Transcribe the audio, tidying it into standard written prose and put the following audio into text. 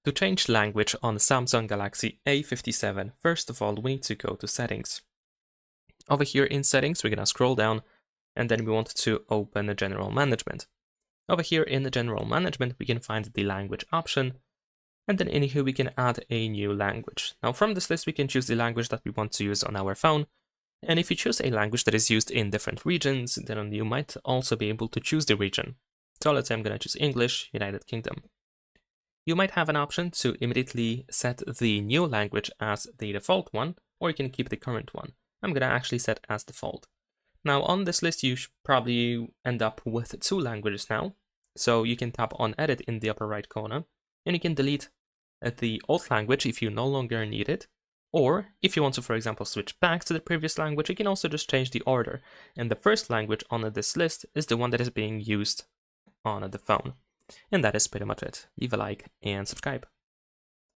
To change language on the Samsung Galaxy A57, first of all, we need to go to Settings. Over here in Settings, we're going to scroll down, and then we want to open the General Management. Over here in the General Management, we can find the Language option, and then in here we can add a new language. Now from this list, we can choose the language that we want to use on our phone, and if you choose a language that is used in different regions, then you might also be able to choose the region. So let's say I'm going to choose English, United Kingdom. You might have an option to immediately set the new language as the default one, or you can keep the current one. I'm going to actually set as default. Now on this list, you should probably end up with two languages now. So you can tap on Edit in the upper right corner, and you can delete the old language if you no longer need it. Or if you want to, for example, switch back to the previous language, you can also just change the order. And the first language on this list is the one that is being used on the phone. And that is pretty much it. Leave a like and subscribe.